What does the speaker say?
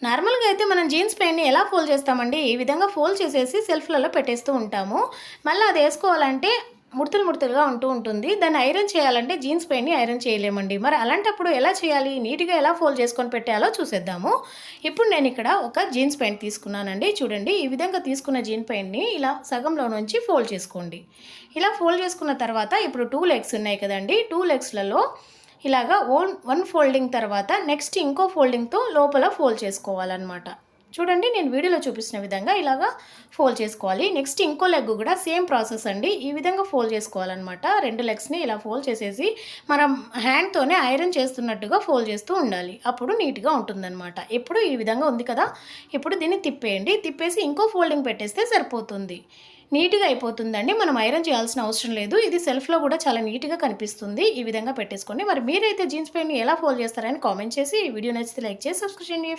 నార్మల్‌గా అయితే మనం జీన్స్ ప్యాంట్‌ని ఎలా ఫోల్డ్ చేస్తామండి, ఈ విధంగా ఫోల్డ్ చేసేసి సెల్ఫ్‌లలో పెట్టేస్తూ ఉంటాము. మళ్ళీ అది ఏసుకోవాలంటే ముడతలు ముడతలుగా ఉంటూ ఉంటుంది. దాన్ని ఐరన్ చేయాలంటే జీన్స్ ప్యాంట్‌ని ఐరన్ చేయలేమండి. మరి అలాంటప్పుడు ఎలా చేయాలి? నీట్‌గా ఎలా ఫోల్డ్ చేసుకొని పెట్టాలో చూసేద్దాము. ఇప్పుడు నేనిక్కడ ఒక జీన్స్ ప్యాంట్ తీసుకున్నానండి. చూడండి, ఈ విధంగా తీసుకున్న జీన్స్ ప్యాంట్‌ని ఇలా సగంలో నుంచి ఫోల్డ్ చేసుకోండి. ఇలా ఫోల్డ్ చేసుకున్న తర్వాత ఇప్పుడు 2 లెగ్స్ ఉన్నాయి కదండీ! 2 లెగ్స్‌లలో ఇలాగా వన్ ఫోల్డింగ్ తర్వాత నెక్స్ట్ ఇంకో ఫోల్డింగ్‌తో లోపల ఫోల్డ్ చేసుకోవాలనమాట. చూడండి, నేను వీడియోలో చూపిస్తున్న విధంగా ఇలాగా ఫోల్డ్ చేసుకోవాలి. నెక్స్ట్ ఇంకో లెగ్ కూడా సేమ్ ప్రాసెస్ అండి. ఈ విధంగా ఫోల్డ్ చేసుకోవాలనమాట. 2 లెగ్స్‌ని ఇలా ఫోల్డ్ చేసేసి మనం హ్యాండ్‌తోనే ఐరన్ చేస్తున్నట్టుగా ఫోల్డ్ చేస్తూ ఉండాలి. అప్పుడు నీట్‌గా ఉంటుందనమాట. ఇప్పుడు ఈ విధంగా ఉంది కదా! ఇప్పుడు దీన్ని తిప్పేయండి. తిప్పేసి ఇంకో ఫోల్డింగ్ పెట్టేస్తే సరిపోతుంది. నీట్‌గా అయిపోతుందండి. మనం ఐరన్ చేయాల్సిన అవసరం లేదు. ఇది సెల్ఫ్‌లో కూడా చాలా నీట్‌గా కనిపిస్తుంది. ఈ విధంగా పెట్టేసుకోండి. మరి మీరైతే జీన్స్ ప్యాంట్‌ని ఎలా ఫోల్డ్ చేస్తారని కామెంట్ చేసి, ఈ వీడియో నచ్చితే లైక్ చేసి సబ్స్క్రైబ్ చేయండి.